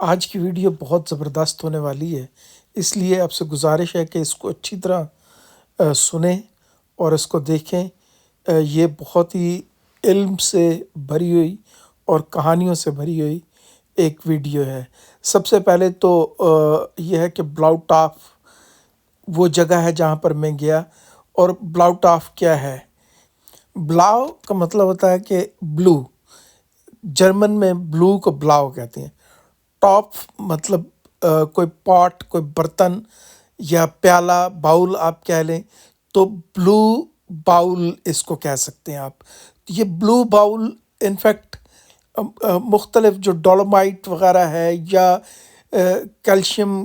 آج کی ویڈیو بہت زبردست ہونے والی ہے، اس لیے آپ سے گزارش ہے کہ اس کو اچھی طرح سنیں اور اس کو دیکھیں۔ یہ بہت ہی علم سے بھری ہوئی اور کہانیوں سے بھری ہوئی ایک ویڈیو ہے۔ سب سے پہلے تو یہ ہے کہ بلاؤ ٹاف وہ جگہ ہے جہاں پر میں گیا، اور بلاؤ ٹاف کیا ہے؟ بلاؤ کا مطلب ہوتا ہے کہ بلو، جرمن میں بلو کو بلاؤ کہتے ہیں۔ ٹاپ مطلب کوئی پاٹ، کوئی برتن یا پیالہ، باؤل آپ کہہ لیں، تو بلو باؤل اس کو کہہ سکتے ہیں آپ۔ یہ بلو باؤل انفیکٹ مختلف جو ڈولومائٹ وغیرہ ہے یا کیلشیم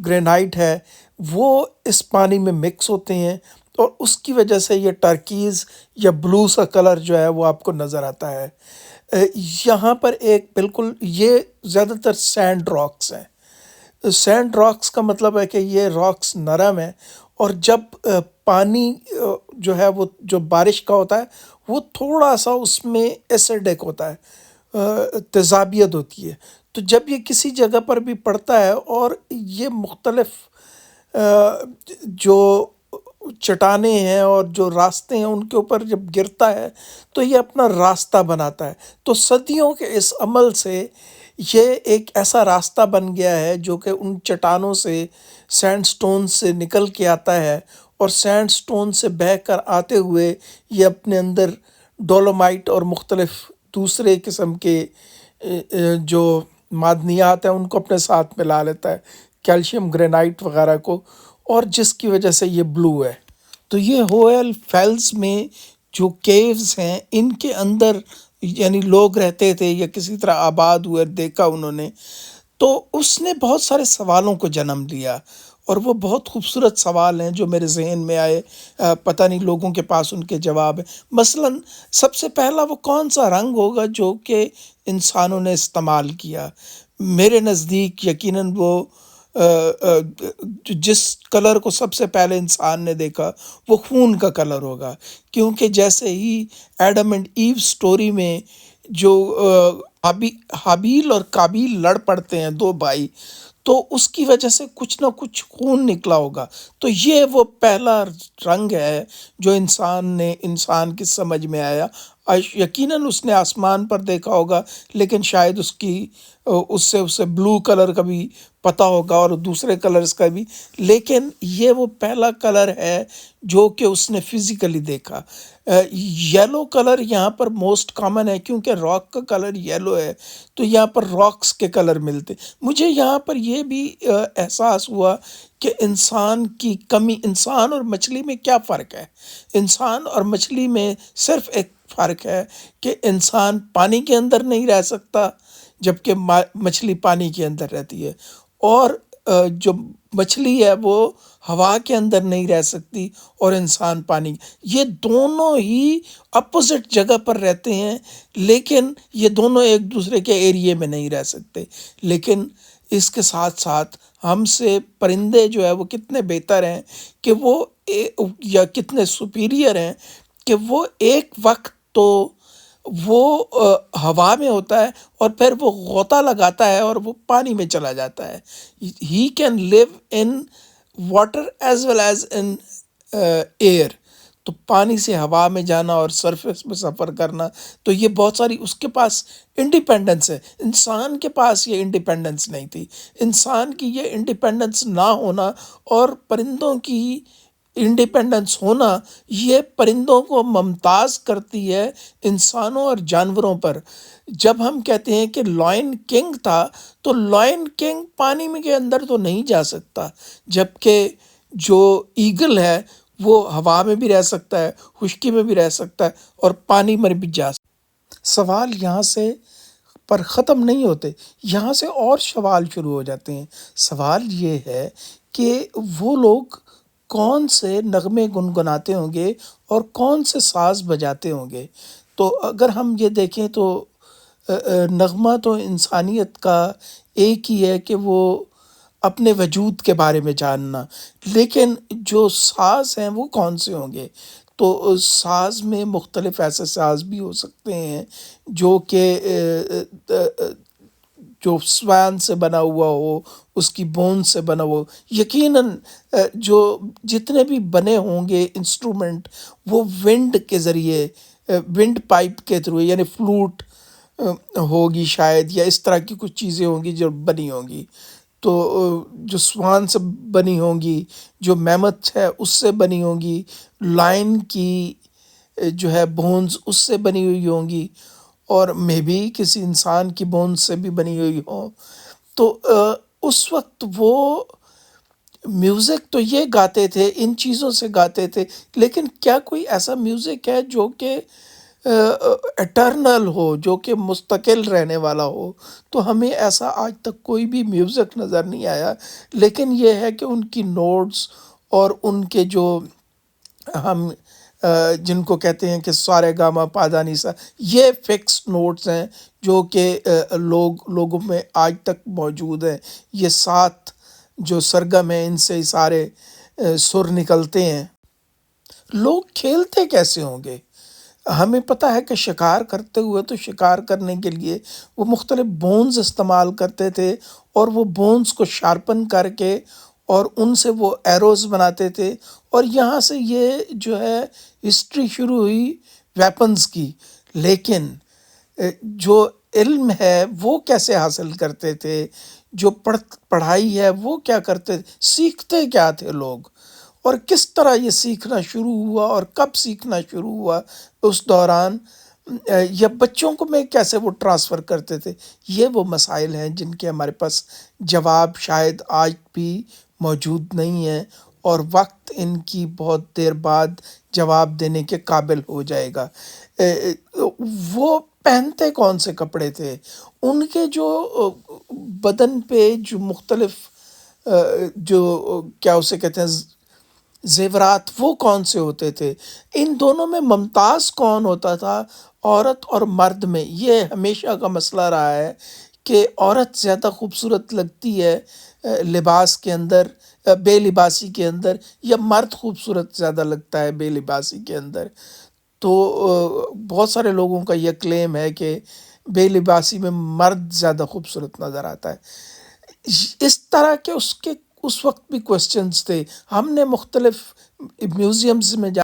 گرینائٹ ہے، وہ اس پانی میں مکس ہوتے ہیں، اور اس کی وجہ سے یہ ٹرکیز یا بلو سا کلر جو ہے وہ آپ کو نظر آتا ہے۔ یہاں پر ایک بالکل یہ زیادہ تر سینڈ راکس ہیں۔ سینڈ راکس کا مطلب ہے کہ یہ راکس نرم ہیں، اور جب پانی جو ہے وہ جو بارش کا ہوتا ہے وہ تھوڑا سا اس میں ایسیڈک ہوتا ہے، تیزابیت ہوتی ہے۔ تو جب یہ کسی جگہ پر بھی پڑتا ہے اور یہ مختلف جو چٹانیں ہیں اور جو راستے ہیں ان کے اوپر جب گرتا ہے تو یہ اپنا راستہ بناتا ہے۔ تو صدیوں کے اس عمل سے یہ ایک ایسا راستہ بن گیا ہے جو کہ ان چٹانوں سے، سینڈ سٹون سے نکل کے آتا ہے، اور سینڈ سٹون سے بہہ کر آتے ہوئے یہ اپنے اندر ڈولومائٹ اور مختلف دوسرے قسم کے جو معدنیات ہیں ان کو اپنے ساتھ ملا لیتا ہے، کیلشیم گرینائٹ وغیرہ کو، اور جس کی وجہ سے یہ بلو ہے۔ تو یہ ہوئل فیلز میں جو کیوز ہیں ان کے اندر یعنی لوگ رہتے تھے یا کسی طرح آباد ہوئے، دیکھا انہوں نے، تو اس نے بہت سارے سوالوں کو جنم دیا، اور وہ بہت خوبصورت سوال ہیں جو میرے ذہن میں آئے۔ پتہ نہیں لوگوں کے پاس ان کے جواب ہیں۔ مثلاً سب سے پہلا وہ کون سا رنگ ہوگا جو کہ انسانوں نے استعمال کیا؟ میرے نزدیک یقیناً وہ جس کلر کو سب سے پہلے انسان نے دیکھا وہ خون کا کلر ہوگا، کیونکہ جیسے ہی ایڈم اینڈ ایو سٹوری میں جو حابیل اور قابیل لڑ پڑتے ہیں، دو بھائی، تو اس کی وجہ سے کچھ نہ کچھ خون نکلا ہوگا۔ تو یہ وہ پہلا رنگ ہے جو انسان کی سمجھ میں آیا۔ یقیناً اس نے آسمان پر دیکھا ہوگا، لیکن شاید اس سے اسے بلو کلر کا بھی پتہ ہوگا اور دوسرے کلرز کا بھی، لیکن یہ وہ پہلا کلر ہے جو کہ اس نے فزیکلی دیکھا۔ یلو کلر یہاں پر موسٹ کامن ہے، کیونکہ راک کا کلر یلو ہے، تو یہاں پر راکس کے کلر ملتے۔ مجھے یہاں پر یہ بھی احساس ہوا کہ انسان کی کمی، انسان اور مچھلی میں کیا فرق ہے؟ انسان اور مچھلی میں صرف ایک فرق ہے کہ انسان پانی کے اندر نہیں رہ سکتا، جبکہ مچھلی پانی کے اندر رہتی ہے، اور جو مچھلی ہے وہ ہوا کے اندر نہیں رہ سکتی، اور انسان پانی۔ یہ دونوں ہی اپوزٹ جگہ پر رہتے ہیں، لیکن یہ دونوں ایک دوسرے کے ایریے میں نہیں رہ سکتے۔ لیکن اس کے ساتھ ساتھ ہم سے پرندے جو ہے وہ کتنے بہتر ہیں کہ وہ یا کتنے سپیریئر ہیں کہ وہ ایک وقت تو وہ ہوا میں ہوتا ہے، اور پھر وہ غوطہ لگاتا ہے اور وہ پانی میں چلا جاتا ہے۔ He can live in water as well as in air. تو پانی سے ہوا میں جانا اور سرفیس میں سفر کرنا، تو یہ بہت ساری اس کے پاس انڈیپینڈنس ہے۔ انسان کے پاس یہ انڈیپینڈنس نہیں تھی۔ انسان کی یہ انڈیپینڈنس نہ ہونا اور پرندوں کی انڈیپینڈنس ہونا، یہ پرندوں کو ممتاز کرتی ہے انسانوں اور جانوروں پر۔ جب ہم کہتے ہیں کہ لائن کنگ تھا، تو لائن کنگ پانی میں کے اندر تو نہیں جا سکتا، جبکہ جو ایگل ہے وہ ہوا میں بھی رہ سکتا ہے، خشکی میں بھی رہ سکتا ہے، اور پانی میں بھی جا سکتا ہے۔ سوال یہاں سے پر ختم نہیں ہوتے، یہاں سے اور سوال شروع ہو جاتے ہیں۔ سوال یہ ہے کہ وہ لوگ کون سے نغمے گنگناتے ہوں گے اور کون سے ساز بجاتے ہوں گے۔ تو اگر ہم یہ دیکھیں تو نغمہ تو انسانیت کا ایک ہی ہے کہ وہ اپنے وجود کے بارے میں جاننا، لیکن جو ساز ہیں وہ کون سے ہوں گے؟ تو ساز میں مختلف ایسے ساز بھی ہو سکتے ہیں جو کہ جو سوان سے بنا ہوا ہو، اس کی بون سے بنا ہوا ہو، یقیناً جو جتنے بھی بنے ہوں گے انسٹرومنٹ، وہ ونڈ کے ذریعے، ونڈ پائپ کے تھرو، یعنی فلوٹ ہوگی شاید، یا اس طرح کی کچھ چیزیں ہوں گی جو بنی ہوں گی. تو جو سوان سے بنی ہوں گی، جو میمتھ ہے اس سے بنی ہوں گی، لائن کی جو ہے بونز اس سے بنی ہوئی ہوں گی، اور مے بی کسی انسان کی بونز سے بھی بنی ہوئی ہوں. تو اس وقت وہ میوزک تو یہ گاتے تھے، ان چیزوں سے گاتے تھے، لیکن کیا کوئی ایسا میوزک ہے جو کہ اٹرنل ہو، جو کہ مستقل رہنے والا ہو؟ تو ہمیں ایسا آج تک کوئی بھی میوزک نظر نہیں آیا. لیکن یہ ہے کہ ان کی نوٹس اور ان کے جو ہم جن کو کہتے ہیں کہ سارے گاما پادا نیسا، یہ فکس نوٹس ہیں جو کہ لوگوں میں آج تک موجود ہیں. یہ سات جو سرگم ہیں، ان سے سارے سر نکلتے ہیں. لوگ کھیلتے کیسے ہوں گے؟ ہمیں پتہ ہے کہ شکار کرتے ہوئے تو شکار کرنے کے لیے وہ مختلف بونز استعمال کرتے تھے، اور وہ بونز کو شارپن کر کے اور ان سے وہ ایروز بناتے تھے. اور یہاں سے یہ جو ہے ہسٹری شروع ہوئی ویپنز کی. لیکن جو علم ہے وہ کیسے حاصل کرتے تھے؟ جو پڑھائی ہے وہ کیا کرتے تھے؟ سیکھتے کیا تھے لوگ؟ اور کس طرح یہ سیکھنا شروع ہوا اور کب سیکھنا شروع ہوا اس دوران؟ یا بچوں کو میں کیسے وہ ٹرانسفر کرتے تھے؟ یہ وہ مسائل ہیں جن کے ہمارے پاس جواب شاید آج بھی موجود نہیں ہیں، اور وقت ان کی بہت دیر بعد جواب دینے کے قابل ہو جائے گا. وہ پہنتے کون سے کپڑے تھے؟ ان کے جو بدن پہ جو مختلف جو کیا اسے کہتے ہیں زیورات، وہ کون سے ہوتے تھے؟ ان دونوں میں ممتاز کون ہوتا تھا، عورت اور مرد میں؟ یہ ہمیشہ کا مسئلہ رہا ہے کہ عورت زیادہ خوبصورت لگتی ہے لباس کے اندر، بے لباسی کے اندر، یا مرد خوبصورت زیادہ لگتا ہے بے لباسی کے اندر. تو بہت سارے لوگوں کا یہ کلیم ہے کہ بے لباسی میں مرد زیادہ خوبصورت نظر آتا ہے. اس طرح کے اس وقت بھی کوسچنز تھے. ہم نے مختلف میوزیمز میں